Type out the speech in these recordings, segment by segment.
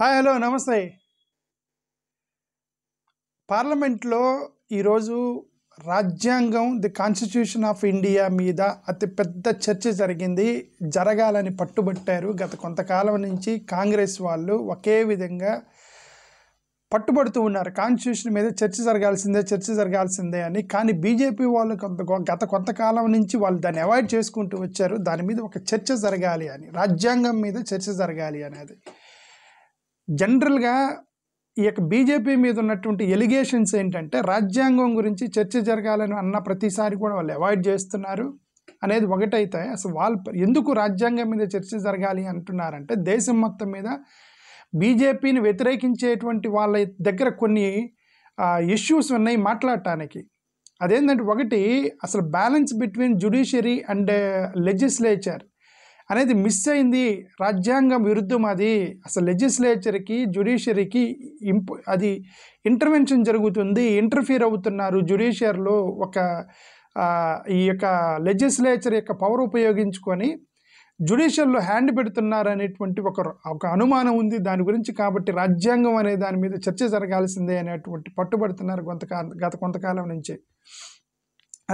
Hi hello నమస్తే. పార్లమెంట్లో ఈరోజు రాజ్యాంగం ది కాన్స్టిట్యూషన్ ఆఫ్ ఇండియా మీద అతిపెద్ద చర్చ జరగాలని పట్టుబట్టారు. గత కొంతకాలం నుంచి కాంగ్రెస్ వాళ్ళు ఒకే విధంగా పట్టుబడుతూ ఉన్నారు. కాన్స్టిట్యూషన్ మీద చర్చ జరగాల్సిందే అని. కానీ బీజేపీ వాళ్ళు గత కొంతకాలం నుంచి వాళ్ళు దాన్ని అవాయిడ్ చేసుకుంటూ వచ్చారు. దాని మీద ఒక చర్చ జరగాలి అని, రాజ్యాంగం మీద చర్చ జరగాలి అనేది. జనరల్గా ఈ యొక్క బీజేపీ మీద ఉన్నటువంటి ఎలిగేషన్స్ ఏంటంటే రాజ్యాంగం గురించి చర్చ జరగాలని అన్న ప్రతిసారి కూడా వాళ్ళు అవాయిడ్ చేస్తున్నారు అనేది ఒకటైతే, అసలు వాళ్ళు ఎందుకు రాజ్యాంగం మీద చర్చ జరగాలి అంటున్నారంటే దేశం మొత్తం మీద బీజేపీని వ్యతిరేకించేటువంటి వాళ్ళ దగ్గర కొన్ని ఇష్యూస్ ఉన్నాయి మాట్లాడటానికి. అదేంటంటే ఒకటి, అసలు balance between judiciary and legislature అనేది మిస్ అయింది. రాజ్యాంగం విరుద్ధం అది. అసలు లెజిస్లేచర్కి జ్యుడిషియరీకి అది ఇంటర్వెన్షన్ జరుగుతుంది, ఇంటర్ఫియర్ అవుతున్నారు. జ్యుడిషియర్లో ఈ యొక్క లెజిస్లేచర్ యొక్క పవర్ ఉపయోగించుకొని జ్యుడిషియల్లో హ్యాండ్ పెడుతున్నారు అనేటువంటి ఒక అనుమానం ఉంది దాని గురించి. కాబట్టి రాజ్యాంగం అనే దాని మీద చర్చ జరగాల్సిందే అనేటువంటి పట్టుబడుతున్నారు గత కొంతకాలం నుంచి.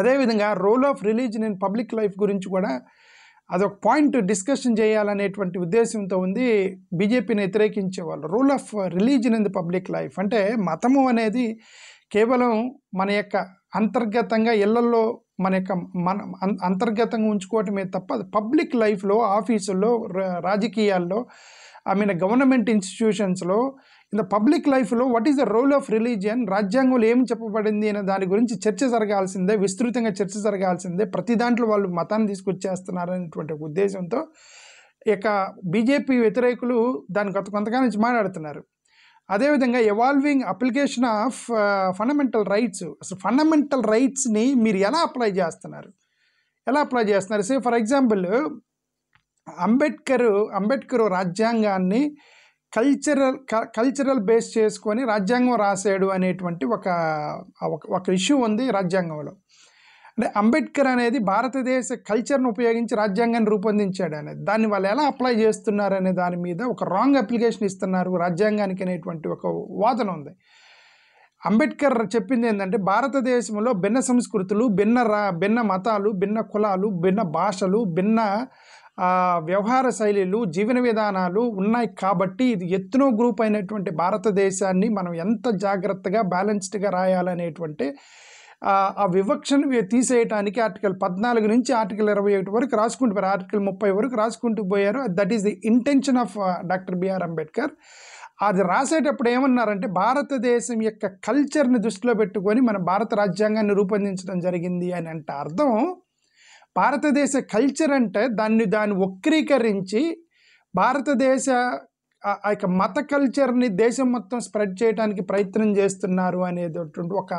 అదేవిధంగా role of religion in public life గురించి కూడా అదొక పాయింట్ డిస్కషన్ చేయాలనేటువంటి ఉద్దేశంతో ఉంది బీజేపీని వ్యతిరేకించే వాళ్ళు. Rule of religion in the public life అంటే మతము అనేది కేవలం మన యొక్క అంతర్గతంగా ఇళ్లలో మన అంతర్గతంగా ఉంచుకోవటమే తప్ప పబ్లిక్ లైఫ్లో, ఆఫీసుల్లో, రాజకీయాల్లో, గవర్నమెంట్ ఇన్స్టిట్యూషన్స్లో, ఇన్ ద పబ్లిక్ లైఫ్లో what is the role of religion, రాజ్యాంగంలో ఏం చెప్పబడింది అనే దాని గురించి చర్చ జరగాల్సిందే, విస్తృతంగా చర్చ జరగాల్సిందే. ప్రతి దాంట్లో వాళ్ళు మతాన్ని తీసుకొచ్చేస్తున్నారు అనేటువంటి ఉద్దేశంతో ఇక బీజేపీ వ్యతిరేకులు దాని కొంతకాలం నుంచి మాట్లాడుతున్నారు. అదేవిధంగా evolving application of fundamental rights. అసలు ఫండమెంటల్ రైట్స్ని మీరు ఎలా అప్లై చేస్తున్నారు? సే ఫర్ ఎగ్జాంపుల్ అంబేద్కర్ రాజ్యాంగాన్ని కల్చరల్ బేస్ చేసుకొని రాజ్యాంగం రాశాడు అనేటువంటి ఒక ఇష్యూ ఉంది రాజ్యాంగంలో. అంటే అంబేద్కర్ అనేది భారతదేశ కల్చర్ను ఉపయోగించి రాజ్యాంగాన్ని రూపొందించాడు అనేది. దాన్ని వాళ్ళు ఎలా అప్లై చేస్తున్నారు అనే దాని మీద ఒక రాంగ్ అప్లికేషన్ ఇస్తున్నారు రాజ్యాంగానికి అనేటువంటి ఒక వాదన ఉంది. అంబేద్కర్ చెప్పింది ఏంటంటే భారతదేశంలో భిన్న సంస్కృతులు, భిన్న మతాలు, భిన్న కులాలు, భిన్న భాషలు, భిన్న వ్యవహార శైలిలు, జీవన విధానాలు ఉన్నాయి. కాబట్టి ఇది ఎత్నో గ్రూప్ అయినటువంటి భారతదేశాన్ని మనం ఎంత జాగ్రత్తగా బ్యాలెన్స్డ్గా రాయాలనేటువంటి ఆ వివక్షను తీసేయటానికి ఆర్టికల్ 14 నుంచి ఆర్టికల్ 21 వరకు రాసుకుంటూ పోయారు, ఆర్టికల్ 30 వరకు రాసుకుంటూ పోయారు. That is the intention of doctor B R Ambedkar. అది రాసేటప్పుడు ఏమన్నారంటే భారతదేశం యొక్క కల్చర్ని దృష్టిలో పెట్టుకొని మన భారత రాజ్యాంగాన్ని రూపొందించడం జరిగింది అని. అంటే అర్థం భారతదేశ కల్చర్ అంటే దాన్ని వక్రీకరించి భారతదేశ ఆ యొక్క మత కల్చర్ని దేశం మొత్తం స్ప్రెడ్ చేయడానికి ప్రయత్నం చేస్తున్నారు అనేటువంటి ఒక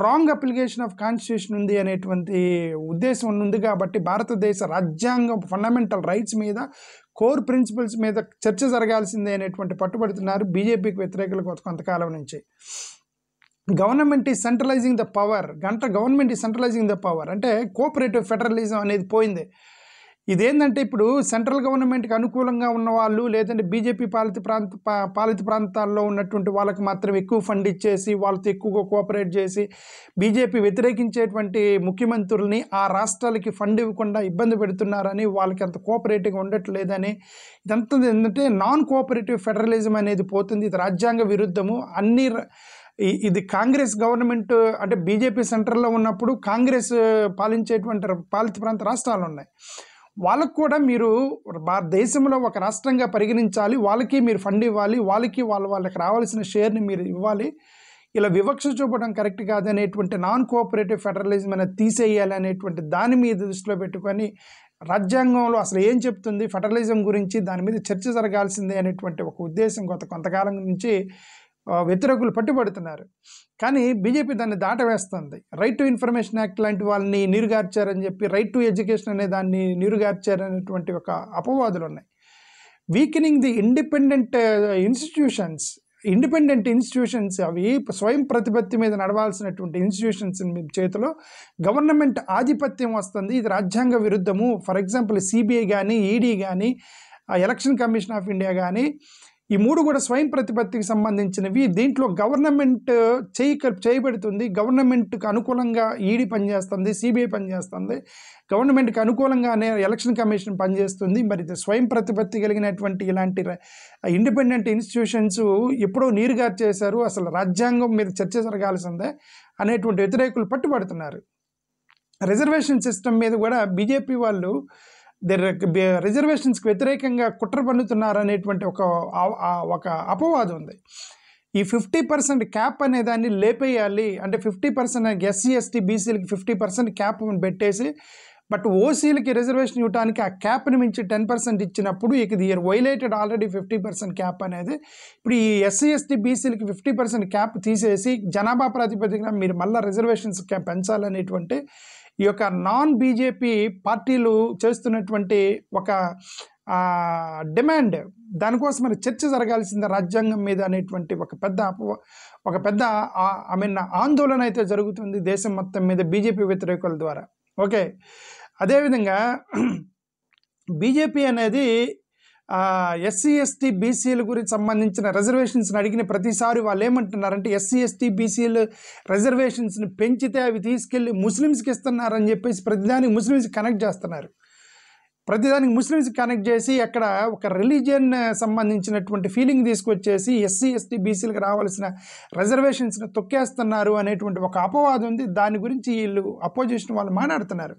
రాంగ్ అప్లికేషన్ ఆఫ్ కాన్స్టిట్యూషన్ ఉంది అనేటువంటి ఉద్దేశం ఉంది. కాబట్టి భారతదేశ రాజ్యాంగం ఫండమెంటల్ రైట్స్ మీద, కోర్ ప్రిన్సిపల్స్ మీద చర్చ జరగాల్సిందే అనేటువంటి పట్టుబడుతున్నారు బీజేపీకి వ్యతిరేకులు కొంతకాలం నుంచి. గవర్నమెంట్ ఈజ్ సెంట్రలైజింగ్ ద పవర్ అంటే కోఆపరేటివ్ ఫెడరలిజం అనేది పోయింది. ఇదేంటంటే ఇప్పుడు సెంట్రల్ గవర్నమెంట్కి అనుకూలంగా ఉన్న వాళ్ళు, లేదంటే బీజేపీ పాలిత ప్రాంతాల్లో ఉన్నటువంటి వాళ్ళకి మాత్రం ఎక్కువ ఫండ్ ఇచ్చేసి వాళ్ళతో ఎక్కువగా కోఆపరేట్ చేసి బీజేపీ వ్యతిరేకించేటువంటి ముఖ్యమంత్రుల్ని ఆ రాష్ట్రాలకి ఫండ్ ఇవ్వకుండా ఇబ్బంది పెడుతున్నారని, వాళ్ళకి అంత కోఆపరేటివ్గా ఉండట్లేదని, ఇదంతా ఏంటంటే నాన్ కోఆపరేటివ్ ఫెడరలిజం అనేది పోతుంది. ఇది రాజ్యాంగ విరుద్ధము. ఇది కాంగ్రెస్ గవర్నమెంట్ అంటే బీజేపీ సెంట్రల్లో ఉన్నప్పుడు కాంగ్రెస్ పాలించేటువంటి పాలిత ప్రాంత రాష్ట్రాలు ఉన్నాయి. వాళ్ళకు కూడా మీరు దేశంలో ఒక రాష్ట్రంగా పరిగణించాలి, వాళ్ళకి మీరు ఫండ్ ఇవ్వాలి, వాళ్ళకి రావాల్సిన షేర్ని మీరు ఇవ్వాలి. ఇలా వివక్ష చూపడం కరెక్ట్ కాదనేటువంటి నాన్ కోఆపరేటివ్ ఫెడరలిజం అనేది తీసేయాలి అనేటువంటి దాని మీద దృష్టిలో పెట్టుకొని రాజ్యాంగంలో అసలు ఏం చెప్తుంది ఫెడరలిజం గురించి, దాని మీద చర్చ జరగాల్సిందే అనేటువంటి ఒక ఉద్దేశం కొంతకాలం నుంచి వ్యతిరేకులు పట్టుబడుతున్నారు. కానీ బీజేపీ దాన్ని దాటవేస్తుంది. రైట్ టు ఇన్ఫర్మేషన్ యాక్ట్ లాంటి వాళ్ళని నీరుగార్చారని చెప్పి, రైట్ టు ఎడ్యుకేషన్ అనే దాన్ని నీరుగార్చారనేటువంటి ఒక అపవాదులు ఉన్నాయి. వీకెనింగ్ ది ఇండిపెండెంట్ ఇన్స్టిట్యూషన్స్ అవి స్వయం ప్రతిపత్తి మీద నడవాల్సినటువంటి ఇన్స్టిట్యూషన్స్ చేతిలో గవర్నమెంట్ ఆధిపత్యం వస్తుంది. ఇది రాజ్యాంగ విరుద్ధము. ఫర్ ఎగ్జాంపుల్ సిబిఐ కానీ, ఈడీ కానీ, ఎలక్షన్ కమిషన్ ఆఫ్ ఇండియా కానీ ఈ 3 కూడా స్వయం ప్రతిపత్తికి సంబంధించినవి. దీంట్లో గవర్నమెంట్ చేయబడుతుంది. గవర్నమెంట్‌కి అనుకూలంగా ఈడీ పనిచేస్తుంది, సిబిఐ పనిచేస్తుంది. గవర్నమెంట్‌కి అనుకూలంగానే ఎలక్షన్ కమిషన్ పనిచేస్తుంది. మరి ఇది స్వయం ప్రతిపత్తి కలిగినటువంటి ఇలాంటి ఇండిపెండెంట్ ఇన్స్టిట్యూషన్స్ ఎప్పుడో నీరుగార్చేశారు. అసలు రాజ్యాంగం మీద చర్చ జరగాల్సిందే అనేటువంటి వ్యతిరేకులు పట్టుబడుతున్నారు. రిజర్వేషన్ సిస్టమ్ మీద కూడా బీజేపీ వాళ్ళు రిజర్వేషన్స్కి వ్యతిరేకంగా కుట్ర పన్నుతున్నారు అనేటువంటి ఒక అపవాదం ఉంది. ఈ 50% క్యాప్ అనే దాన్ని లేపేయాలి, అంటే 50% ఎస్సీ ఎస్టీ బీసీలకి 50% క్యాప్ పెట్టేసి, బట్ ఓసీలకి రిజర్వేషన్ ఇవ్వడానికి ఆ క్యాప్ని మించి 10% ఇచ్చినప్పుడు ఇది వైలేటెడ్ ఆల్రెడీ 50% క్యాప్ అనేది. ఇప్పుడు ఈ ఎస్సీ ఎస్టీ బీసీలకి 50% క్యాప్ తీసేసి జనాభా ప్రాతిపదికన మీరు మళ్ళీ రిజర్వేషన్స్ క్యాప్ పెంచాలనేటువంటి ఈ యొక్క నాన్ బీజేపీ పార్టీలు చేస్తున్నటువంటి ఒక డిమాండ్. దానికోసం మరి చర్చ జరగాల్సిందే రాజ్యాంగం మీద అనేటువంటి ఒక పెద్ద ఆందోళన అయితే జరుగుతుంది దేశం మొత్తం మీద బీజేపీ వ్యతిరేకుల ద్వారా. ఓకే, అదేవిధంగా బీజేపీ అనేది ఎస్సీ ఎస్టీ బీసీల గురించి సంబంధించిన రిజర్వేషన్స్ని అడిగిన ప్రతిసారి వాళ్ళు ఏమంటున్నారంటే ఎస్సీ ఎస్టీ బీసీలు రిజర్వేషన్స్ని పెంచితే అవి తీసుకెళ్ళి ముస్లిమ్స్కి ఇస్తున్నారని చెప్పేసి ప్రతిదానికి ముస్లిమ్స్కి కనెక్ట్ చేస్తున్నారు. ప్రతిదానికి ముస్లిమ్స్కి కనెక్ట్ చేసి అక్కడ ఒక రిలీజియన్ సంబంధించినటువంటి ఫీలింగ్ తీసుకొచ్చేసి ఎస్సీ ఎస్టీ బీసీలకు రావాల్సిన రిజర్వేషన్స్ని తొక్కేస్తున్నారు అనేటువంటి ఒక అపవాదం ఉంది. దాని గురించి వీళ్ళు అపోజిషన్ వాళ్ళు మాట్లాడుతున్నారు.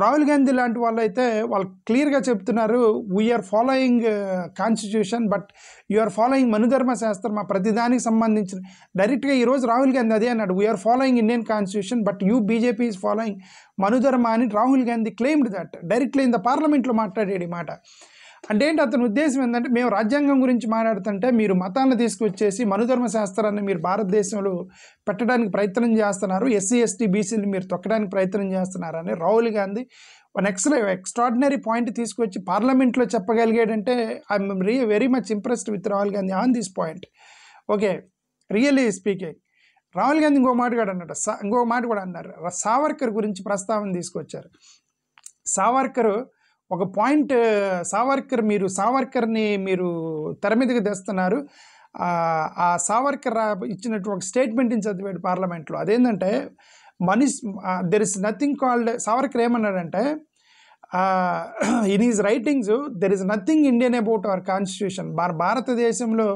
రాహుల్ గాంధీ లాంటి వాళ్ళు అయితే వాళ్ళు క్లియర్గా చెప్తున్నారు, we're following constitution but you're following Manudharma శాస్త్రం. మా ప్రతిదానికి సంబంధించిన డైరెక్ట్గా ఈరోజు రాహుల్ గాంధీ అదే అన్నాడు, we are following Indian constitution but you BJP is following Manudharma అని Rahul Gandhi claimed that. Directly in the పార్లమెంట్లో మాట్లాడాడు ఈ మాట. అంటే ఏంటి అతని ఉద్దేశం ఏంటంటే, మేము రాజ్యాంగం గురించి మాట్లాడుతుంటే మీరు మతాన్ని తీసుకొచ్చేసి మనుధర్మ శాస్త్రాన్ని మీరు భారతదేశంలో పెట్టడానికి ప్రయత్నం చేస్తున్నారు, ఎస్సీ ఎస్టీ బీసీలు మీరు తొక్కడానికి ప్రయత్నం చేస్తున్నారని రాహుల్ గాంధీ ఎక్స్ట్రాడినరీ పాయింట్ తీసుకొచ్చి పార్లమెంట్లో చెప్పగలిగాడంటే I am very much impressed with Rahul Gandhi on this point. Okay, really speaking. Rahul Gandhi ఇంకో మాట కూడా అన్నారు. సావర్కర్ గురించి ప్రస్తావన తీసుకొచ్చారు. సావర్కర్ ఒక పాయింట్, సావర్కర్ని మీరు తెర మీదకి తెస్తున్నారు. ఆ సావర్కర్ ఇచ్చినట్టు ఒక స్టేట్మెంట్ని చదివాడు పార్లమెంట్లో. అదేంటంటే there is nothing called, Savarkar ఏమన్నాడంటే in his writings there is nothing Indian about our constitution. భారతదేశంలో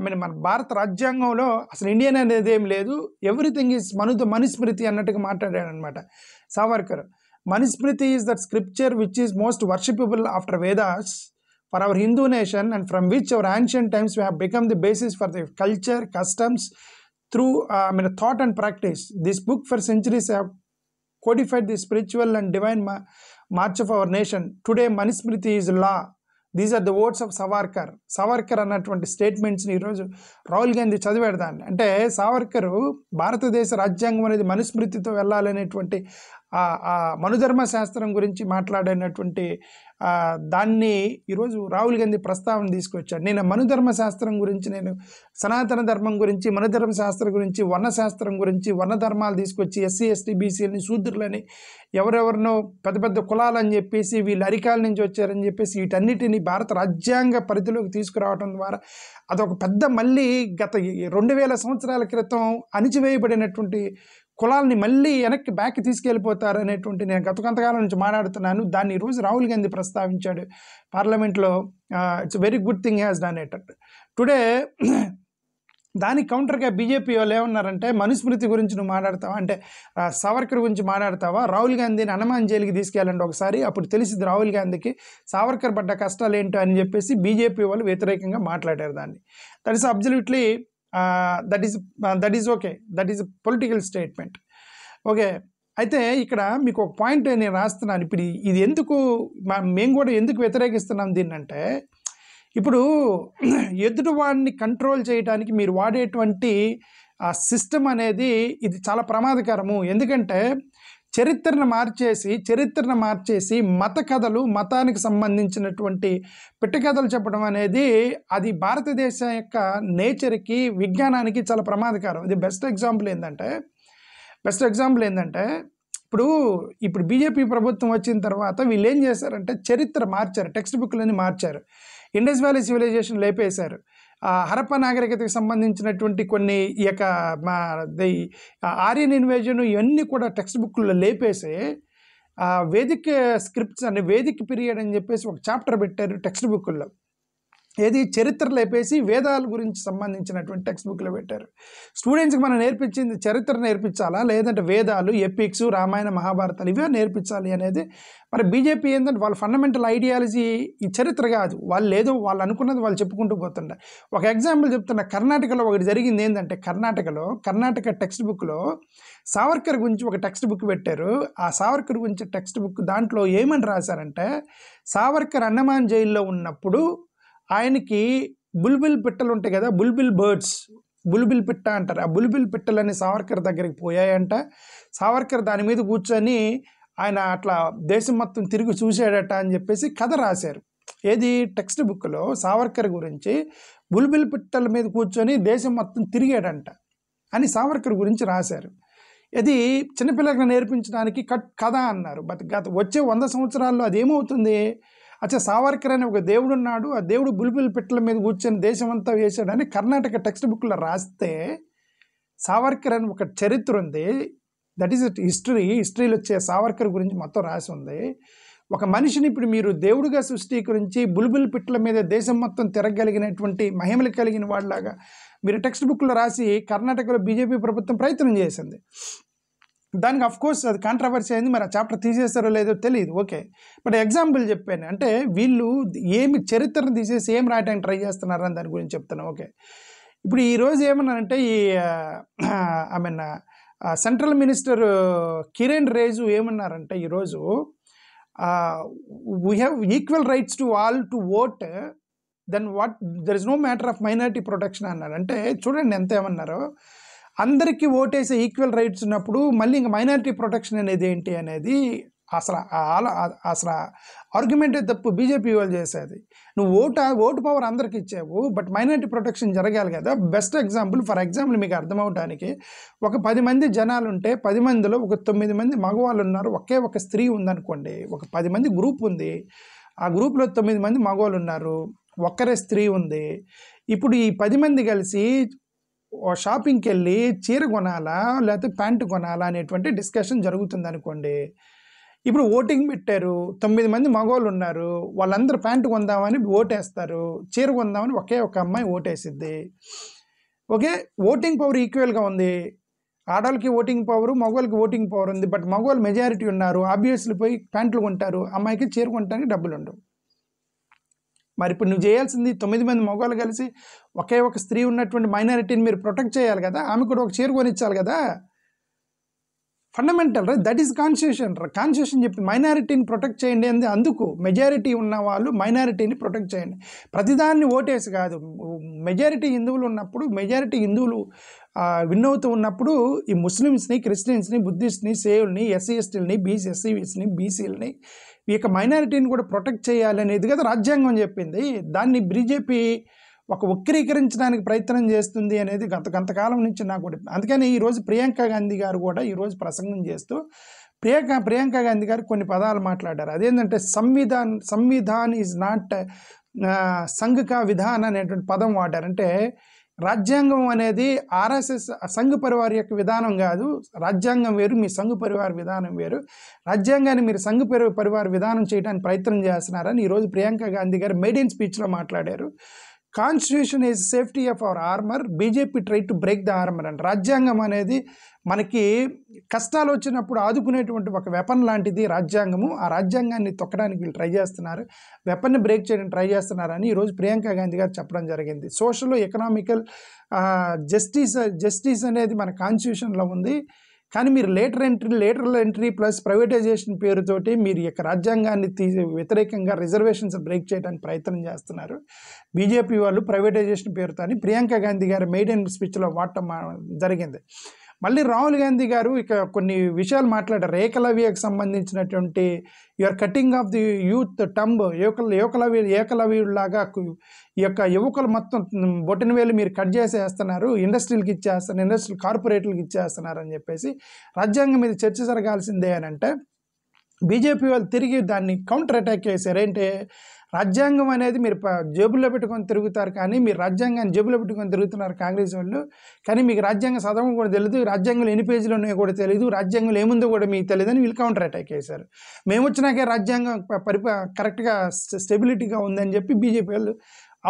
మన భారత రాజ్యాంగంలో అసలు ఇండియన్ అనేది ఏం లేదు, ఎవ్రీథింగ్ ఈజ్ మనుస్మృతి అన్నట్టుగా మాట్లాడాడు అనమాట Savarkar. Manusmriti is that scripture which is most worshipable after Vedas for our Hindu nation and from which our ancient times we have become the basis for the culture, customs through thought and practice. This book for centuries have codified the spiritual and divine march of our nation. Today Manusmriti is law. These are the words of Savarkar అన్నటువంటి స్టేట్మెంట్స్ని ఈరోజు రాహుల్ గాంధీ చదివాడు దాన్ని. అంటే సావర్కరు భారతదేశ రాజ్యాంగం అనేది మనుస్మృతితో వెళ్ళాలనేటువంటి మనుధర్మ శాస్త్రం గురించి మాట్లాడినటువంటి దాన్ని ఈరోజు రాహుల్ గాంధీ ప్రస్తావన తీసుకొచ్చాడు. నేను మనుధర్మ శాస్త్రం గురించి, నేను సనాతన ధర్మం గురించి, మనుధర్మ శాస్త్రం గురించి, వర్ణశాస్త్రం గురించి, వర్ణ ధర్మాలు తీసుకొచ్చి ఎస్సీ ఎస్టీ బీసీలని శూద్రులని ఎవరెవరినో పెద్ద పెద్ద కులాలని చెప్పేసి వీళ్ళు అరికాల నుంచి వచ్చారని చెప్పేసి వీటన్నిటిని భారత రాజ్యాంగ పరిధిలోకి తీసుకురావడం ద్వారా అదొక పెద్ద మళ్ళీ గత 2000 సంవత్సరాల క్రితం అణిచివేయబడినటువంటి కులాలని మళ్ళీ వెనక్కి బ్యాక్ తీసుకెళ్ళిపోతారు అనేటువంటి నేను గత కొంతకాలం నుంచి మాట్లాడుతున్నాను. దాన్ని ఈరోజు రాహుల్ గాంధీ ప్రస్తావించాడు పార్లమెంట్లో. It's very good thing has done it. Today దానికి కౌంటర్గా బీజేపీ వాళ్ళు ఏమన్నారంటే, మనుస్మృతి గురించి నువ్వు మాట్లాడతావా, అంటే సావర్కర్ గురించి మాట్లాడతావా, రాహుల్ గాంధీని హనుమాన్ జైలుకి తీసుకెళ్ళండి ఒకసారి, అప్పుడు తెలిసింది రాహుల్ గాంధీకి సావర్కర్ పడ్డ కష్టాలు ఏంటో అని చెప్పేసి బీజేపీ వాళ్ళు వ్యతిరేకంగా మాట్లాడారు దాన్ని. That is absolutely that is okay, that is political statement. Okay, అయితే ఇక్కడ మీకు ఒక పాయింట్ నేను రాస్తున్నాను. ఇప్పుడు ఇది ఎందుకు మేము కూడా ఎందుకు వ్యతిరేకిస్తున్నాం దీన్నంటే, ఇప్పుడు ఎదుటివాడిని కంట్రోల్ చేయడానికి మీరు వాడేటువంటి ఆ సిస్టమ్ అనేది ఇది చాలా ప్రమాదకరము. ఎందుకంటే చరిత్రను మార్చేసి మత కథలు, మతానికి సంబంధించినటువంటి పిట్టకథలు చెప్పడం అనేది అది భారతదేశం యొక్క నేచర్కి, విజ్ఞానానికి చాలా ప్రమాదకరం. ఇది బెస్ట్ ఎగ్జాంపుల్ ఏంటంటే ఇప్పుడు బీజేపీ ప్రభుత్వం వచ్చిన తర్వాత వీళ్ళు ఏం చేశారంటే చరిత్ర మార్చారు, టెక్స్ట్ బుక్లని మార్చారు. ఇండస్ వ్యాలీ సివిలైజేషన్ లేపేశారు. హరప్పా నాగరికతకు సంబంధించినటువంటి కొన్ని ఈ యొక్క ఆర్యన్ ఇన్వేజన్ ఇవన్నీ కూడా టెక్స్ట్ బుక్లో లేపేసి వేదిక్ స్క్రిప్ట్స్ అని వేదిక్ పీరియడ్ అని చెప్పేసి ఒక చాప్టర్ పెట్టారు టెక్స్ట్ బుక్లో. ఏది చరిత్ర లేపేసి వేదాల గురించి సంబంధించినటువంటి టెక్స్ట్ బుక్లో పెట్టారు. స్టూడెంట్స్కి మనం నేర్పించింది చరిత్ర నేర్పించాలా, లేదంటే వేదాలు, ఎపిక్స్, రామాయణ, మహాభారతాలు ఇవే నేర్పించాలి అనేది. మరి బీజేపీ ఏంటంటే వాళ్ళ ఫండమెంటల్ ఐడియాలజీ ఈ చరిత్ర కాదు, వాళ్ళు ఏదో వాళ్ళు అనుకున్నది వాళ్ళు చెప్పుకుంటూ పోతుండే. ఒక ఎగ్జాంపుల్ చెప్తున్నా, కర్ణాటకలో ఒకటి జరిగింది ఏంటంటే, కర్ణాటక టెక్స్ట్ బుక్లో సావర్కర్ గురించి ఒక టెక్స్ట్ బుక్ పెట్టారు. ఆ సావర్కర్ గురించి టెక్స్ట్ బుక్ దాంట్లో ఏమని రాశారంటే, సావర్కర్ అండమాన్ జైల్లో ఉన్నప్పుడు ఆయనకి బుల్బుల్ పిట్టలు ఉంటాయి కదా, బుల్బుల్ పిట్ట అంటారు. ఆ బుల్బుల్ పిట్టలని సావర్కర్ దగ్గరికి పోయాయంట. సావర్కర్ దాని మీద కూర్చొని ఆయన అట్లా దేశం మొత్తం తిరిగి చూశాడట అని చెప్పేసి కథ రాశారు. ఏది టెక్స్ట్ బుక్లో సావర్కర్ గురించి బుల్బుల్ పిట్టల మీద కూర్చొని దేశం మొత్తం తిరిగాడంట అని సావర్కర్ గురించి రాశారు. ఇది చిన్నపిల్లలకు నేర్పించడానికి కథ అన్నారు. బట్ వచ్చే 100 సంవత్సరాల్లో అదేమవుతుంది? సావర్కర్ అని ఒక దేవుడు ఉన్నాడు, ఆ దేవుడు బుల్బుల్ పిట్టల మీద కూర్చొని దేశం అంతా వేశాడని కర్ణాటక టెక్స్ట్ బుక్లో రాస్తే, సావర్కర్ అని ఒక చరిత్ర ఉంది, దట్ ఈస్ హిస్టరీలో వచ్చే సావర్కర్ గురించి మొత్తం రాసి ఉంది. ఒక మనిషిని ఇప్పుడు మీరు దేవుడిగా సృష్టీకరించి బుల్బుల్ పిట్టల మీద దేశం మొత్తం తిరగలిగినటువంటి మహిమలు కలిగిన వాళ్ళలాగా మీరు టెక్స్ట్ బుక్లో రాసి కర్ణాటకలో బీజేపీ ప్రభుత్వం ప్రయత్నం చేసింది. దానికి అఫ్కోర్స్ అది కాంట్రవర్సీ అయింది. మరి ఆ చాప్టర్ తీసేస్తారో లేదో తెలియదు, ఓకే. బట్ ఎగ్జాంపుల్ చెప్పాను, అంటే వీళ్ళు ఏమి చరిత్రను తీసేసి ఏం రాయడానికి ట్రై చేస్తున్నారని దాని గురించి చెప్తున్నాను, ఓకే. ఇప్పుడు ఈరోజు ఏమన్నారంటే సెంట్రల్ మినిస్టర్ కిరణ్ రిజిజు ఏమన్నారంటే, ఈరోజు we have equal rights to all to vote, then what there is no matter of minority protection అన్నారు. అంటే చూడండి ఎంత ఏమన్నారో, అందరికీ ఓటేసే ఈక్వల్ రైట్స్ ఉన్నప్పుడు మళ్ళీ ఇంకా మైనారిటీ ప్రొటెక్షన్ అనేది ఏంటి అనేది అసలు ఆర్గ్యుమెంటే తప్పు బీజేపీ వాళ్ళు చేసేది. నువ్వు ఓటు పవర్ అందరికి ఇచ్చావు, బట్ మైనారిటీ ప్రొటెక్షన్ జరగాలి కదా. బెస్ట్ ఫర్ ఎగ్జాంపుల్ మీకు అర్థమవడానికి, ఒక 10 మంది జనాలు ఉంటే 10 మందిలో ఒక 9 మంది మగవాళ్ళు ఉన్నారు, ఒకే ఒక స్త్రీ ఉందనుకోండి. ఒక 10 మంది గ్రూప్ ఉంది, ఆ గ్రూప్లో 9 మంది మగవాళ్ళు ఉన్నారు, ఒక్కరే స్త్రీ ఉంది. ఇప్పుడు ఈ 10 మంది కలిసి షాపింగ్కి వెళ్ళి చీర కొనాలా లేకపోతే ప్యాంటు కొనాలా అనేటువంటి డిస్కషన్ జరుగుతుంది అనుకోండి. ఇప్పుడు ఓటింగ్ పెట్టారు, 9 మంది మగవాళ్ళు ఉన్నారు, వాళ్ళందరూ ప్యాంటు కొందామని ఓటేస్తారు, చీర కొందామని ఒకే ఒక అమ్మాయి ఓటేసిద్ది, ఓకే. ఓటింగ్ పవర్ ఈక్వల్గా ఉంది, ఆడవాళ్ళకి ఓటింగ్ పవర్, మగవాళ్ళకి ఓటింగ్ పవర్ ఉంది. బట్ మగవాళ్ళు మెజారిటీ ఉన్నారు, ఆబ్వియస్లీ పోయి ప్యాంట్లు కొంటారు, అమ్మాయికి చీర కొనడానికి డబ్బులు ఉండవు. మరి ఇప్పుడు నువ్వు చేయాల్సింది 9 మంది మగవాళ్ళు కలిసి ఒకే ఒక స్త్రీ ఉన్నటువంటి మైనారిటీని మీరు ప్రొటెక్ట్ చేయాలి కదా, ఆమె కూడా ఒక చీర కొనిచ్చాలి కదా. Fundamental right, that is constitution చెప్పి మైనారిటీని ప్రొటెక్ట్ చేయండి అంది. అందుకు మెజారిటీ ఉన్న వాళ్ళు మైనారిటీని ప్రొటెక్ట్ చేయండి, ప్రతిదాన్ని ఓటేసి కాదు. మెజారిటీ హిందువులు ఉన్నప్పుడు, మెజారిటీ హిందువులు విన్ అవుతూ ఉన్నప్పుడు ఈ ముస్లిమ్స్ని, క్రిస్టియన్స్ని, బుద్ధిస్ట్ని, సేవుల్ని, ఎస్సీ ఎస్టీలని, ఎస్సీని, బీసీలని, ఈ యొక్క మైనారిటీని కూడా ప్రొటెక్ట్ చేయాలనేది కదా రాజ్యాంగం చెప్పింది. దాన్ని బీజేపీ ఒక వక్రీకరించడానికి ప్రయత్నం చేస్తుంది అనేది గంతకాలం నుంచి నాకు కూడా. అందుకని ఈరోజు ప్రియాంక గాంధీ గారు కూడా ఈరోజు ప్రసంగం చేస్తూ ప్రియాంక గాంధీ గారు కొన్ని పదాలు మాట్లాడారు. అదేంటంటే సంవిధాన్ ఈజ్ నాట్ సంఘ్ కా విధాన్ అనేటువంటి పదం వాడారు. అంటే రాజ్యాంగం అనేది ఆర్ఎస్ఎస్ సంఘ్ పరివార్ యొక్క విధానం కాదు, రాజ్యాంగం వేరు, మీ సంఘ్ పరివార్ విధానం వేరు, రాజ్యాంగాన్ని మీరు సంఘ్ పరివార్ విధానం చేయడానికి ప్రయత్నం చేస్తున్నారని ఈరోజు ప్రియాంక గాంధీ గారు మెయిడెన్ స్పీచ్లో మాట్లాడారు. Constitution is safety of our armour, BJP try to break the armour and. రాజ్యాంగం అనేది మనకి కష్టాలు వచ్చినప్పుడు ఆదుకునేటువంటి ఒక వెపన్ లాంటిది రాజ్యాంగము. ఆ రాజ్యాంగాన్ని తొక్కడానికి వీళ్ళు ట్రై చేస్తున్నారు, వెపన్ని బ్రేక్ చేయడానికి ట్రై చేస్తున్నారని ఈరోజు ప్రియాంక గాంధీ గారు చెప్పడం జరిగింది. సోషల్ ఎకనామికల్ జస్టిస్ అనేది మన కాన్స్టిట్యూషన్లో ఉంది, కానీ మీరు లేటరల్ ఎంట్రీ ప్లస్ ప్రైవేటైజేషన్ పేరుతోటి మీరు యొక్క రాజ్యాంగాన్ని వ్యతిరేకంగా రిజర్వేషన్స్ బ్రేక్ చేయడానికి ప్రయత్నం చేస్తున్నారు బీజేపీ వాళ్ళు ప్రైవేటైజేషన్ పేరుతో అని ప్రియాంక గాంధీ గారు మెయిడెన్ స్పీచ్లో వాడటం జరిగింది. మళ్ళీ రాహుల్ గాంధీ గారు ఇక కొన్ని విషయాలు మాట్లాడారు. ఏకలవ్యకు సంబంధించినటువంటి you are cutting off the youth thumb, ఏకలవ్యులాగా ఈ యొక్క యువకులు మొత్తం బొటన వేలు మీరు కట్ చేసేస్తున్నారు, ఇండస్ట్రీలకు ఇచ్చేస్తున్నారు, ఇండస్ట్రియల్ కార్పొరేట్లకు ఇచ్చేస్తున్నారు అని చెప్పేసి రాజ్యాంగం మీద చర్చ జరగాల్సిందే అని అంటే బీజేపీ వాళ్ళు తిరిగి దాన్ని కౌంటర్ అటాక్ చేశారు. ఏంటంటే రాజ్యాంగం అనేది మీరు జేబుల్లో పెట్టుకొని తిరుగుతారు, కానీ మీరు రాజ్యాంగాన్ని జేబులో పెట్టుకొని తిరుగుతున్నారు కాంగ్రెస్ వాళ్ళు. కానీ మీకు రాజ్యాంగం చదవడం కూడా తెలియదు, రాజ్యాంగంలో ఎన్ని పేజీలు ఉన్నాయో కూడా తెలియదు, రాజ్యాంగంలో ఏముందో కూడా మీకు తెలియదని వీళ్ళు కౌంటర్ అటాక్ చేశారు. మేము వచ్చినాకే రాజ్యాంగం కరెక్ట్గా స్టెబిలిటీగా ఉందని చెప్పి బీజేపీ వాళ్ళు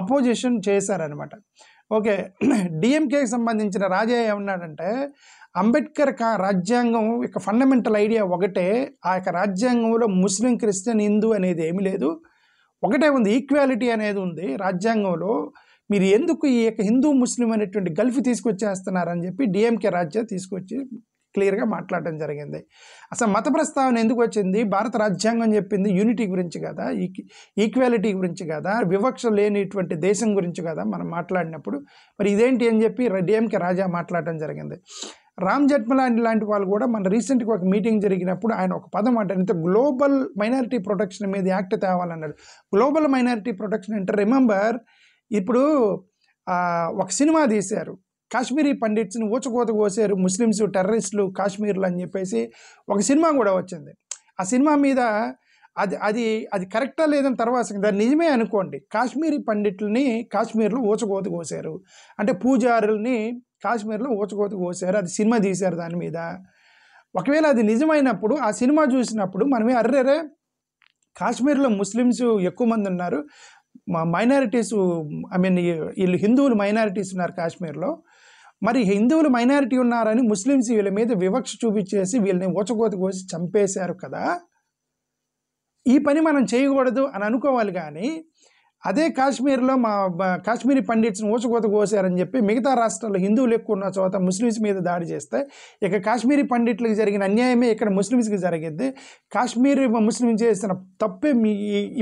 అపోజిషన్ చేశారనమాట. ఓకే, డిఎంకేకి సంబంధించిన రాజా ఏమన్నాడంటే, అంబేద్కర్ రాజ్యాంగం యొక్క ఫండమెంటల్ ఐడియా ఒకటే, ఆ యొక్క రాజ్యాంగంలో ముస్లిం, క్రిస్టియన్, హిందూ అనేది ఏమీ లేదు, ఒకటే ఉంది, ఈక్వాలిటీ అనేది ఉంది రాజ్యాంగంలో. మీరు ఎందుకు ఈ యొక్క హిందూ ముస్లిం అనేటువంటి గల్ఫ్ తీసుకొచ్చేస్తున్నారని చెప్పి డిఎంకే రాజ్యం తీసుకొచ్చి క్లియర్గా మాట్లాడడం జరిగింది. అసలు మత ప్రస్తావన ఎందుకు వచ్చింది? భారత రాజ్యాంగం చెప్పింది యూనిటీ గురించి కదా, ఈక్వాలిటీ గురించి కదా, వివక్ష లేనిటువంటి దేశం గురించి కదా మనం మాట్లాడినప్పుడు. మరి ఇదేంటి అని చెప్పి డిఎంకే రాజా మాట్లాడడం జరిగింది. రామ్ జెఠ్మలాని లాంటి వాళ్ళు కూడా మన రీసెంట్గా ఒక మీటింగ్ జరిగినప్పుడు ఆయన ఒక పదం అంటే గ్లోబల్ మైనారిటీ ప్రొటెక్షన్ మీద యాక్ట్ తేవాలన్నాడు. గ్లోబల్ మైనారిటీ ప్రొటెక్షన్ అంటే రిమెంబర్, ఇప్పుడు ఒక సినిమా తీశారు, కాశ్మీరీ పండిట్స్ని ఊచకోత కోసారు ముస్లిమ్స్ టెర్రరిస్టులు కాశ్మీర్లు అని చెప్పేసి ఒక సినిమా కూడా వచ్చింది. ఆ సినిమా మీద అది కరెక్టా లేదని తర్వాత దాన్ని నిజమే అనుకోండి, కాశ్మీరీ పండిట్లని కాశ్మీర్లో ఊచకోత కోసారు అంటే పూజారుల్ని కాశ్మీర్లో ఊచకోత కోసారు, అది సినిమా తీశారు దాని మీద. ఒకవేళ అది నిజమైనప్పుడు ఆ సినిమా చూసినప్పుడు మనమే అర్రేరే కాశ్మీర్లో ముస్లిమ్స్ ఎక్కువ మంది ఉన్నారు, మైనారిటీస్ వీళ్ళు హిందువులు మైనారిటీస్ ఉన్నారు కాశ్మీర్లో, మరి హిందువులు మైనారిటీ ఉన్నారని ముస్లిమ్స్ వీళ్ళ మీద వివక్ష చూపించేసి వీళ్ళని ఊచకోత కోసి చంపేశారు కదా, ఈ పని మనం చేయకూడదు అని అనుకోవాలి. కానీ అదే కాశ్మీర్లో కాశ్మీరీ పండిట్స్ని ఊచకోత కోసారని చెప్పి మిగతా రాష్ట్రాల్లో హిందువులు ఎక్కువ ఉన్న చోట ముస్లిమ్స్ మీద దాడి చేస్తే ఇక కాశ్మీరీ పండిట్లకు జరిగిన అన్యాయమే ఇక్కడ ముస్లిమ్స్కి జరిగింది. కాశ్మీరీ ముస్లిం చేసిన తప్పే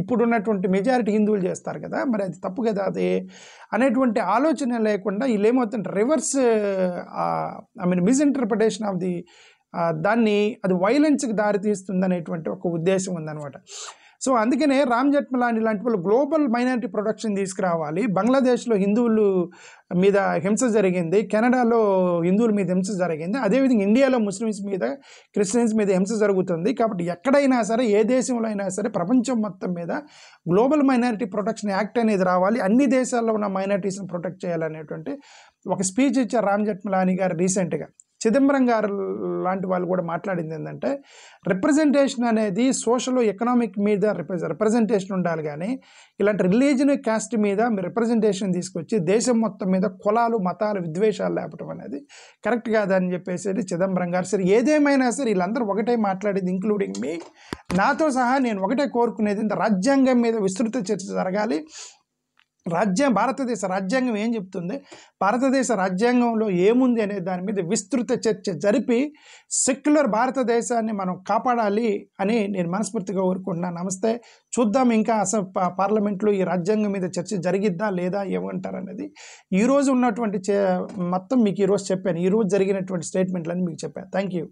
ఇప్పుడున్నటువంటి మెజారిటీ హిందువులు చేస్తారు కదా, మరి అది తప్పు కదా అది అనేటువంటి ఆలోచన లేకుండా వీళ్ళు ఏమవుతుంటే రివర్స్ మిస్ఇంటర్ప్రిటేషన్ ఆఫ్ ది దాన్ని అది వైలెన్స్కి దారితీస్తుంది అనేటువంటి ఒక ఉద్దేశం ఉందన్నమాట. సో అందుకనే రామ్ జెఠ్మలాని లాంటి వాళ్ళు గ్లోబల్ మైనారిటీ ప్రొటెక్షన్ తీసుకురావాలి. బంగ్లాదేశ్లో హిందువులు మీద హింస జరిగింది, కెనడాలో హిందువుల మీద హింస జరిగింది, అదేవిధంగా ఇండియాలో ముస్లిమ్స్ మీద క్రిస్టియన్స్ మీద హింస జరుగుతుంది. కాబట్టి ఎక్కడైనా సరే, ఏ దేశంలో అయినా సరే, ప్రపంచం మొత్తం మీద గ్లోబల్ మైనారిటీ ప్రొటెక్షన్ యాక్ట్ అనేది రావాలి, అన్ని దేశాల్లో ఉన్న మైనారిటీస్ని ప్రొటెక్ట్ చేయాలనేటువంటి ఒక స్పీచ్ ఇచ్చారు రామ్ జెఠ్మలాని గారు రీసెంట్గా. చిదంబరం గారు లాంటి వాళ్ళు కూడా మాట్లాడింది ఏంటంటే, రిప్రజెంటేషన్ అనేది సోషల్ ఎకనామిక్ మీద రిప్రజెంటేషన్ ఉండాలి, కానీ ఇలాంటి రిలీజియన్ క్యాస్ట్ మీద మీరు రిప్రజెంటేషన్ తీసుకొచ్చి దేశం మొత్తం మీద కులాలు మతాలు విద్వేషాలు లేపటం అనేది కరెక్ట్ కాదని చెప్పేసి చిదంబరం గారు. సరే ఏదేమైనా సరే వీళ్ళందరూ ఒకటే మాట్లాడేది, ఇంక్లూడింగ్ మీ, నాతో సహా నేను ఒకటే కోరుకునేది, రాజ్యాంగం మీద విస్తృత చర్చ జరగాలి. భారతదేశ రాజ్యాంగం ఏం చెప్తుంది, భారతదేశ రాజ్యాంగంలో ఏముంది అనే దాని మీద విస్తృత చర్చ జరిపి సెక్యులర్ భారతదేశాన్ని మనం కాపాడాలి అని నేను మనస్ఫూర్తిగా కోరుకుంటున్నాను. నమస్తే. చూద్దాం ఇంకా అసలు పార్లమెంట్లో ఈ రాజ్యాంగం మీద చర్చ జరిగిద్దా లేదా ఏమంటారు అనేది. ఈరోజు ఉన్నటువంటి మొత్తం మీకు ఈరోజు చెప్పాను, ఈరోజు జరిగినటువంటి స్టేట్మెంట్లని మీకు చెప్పాను. Thank you.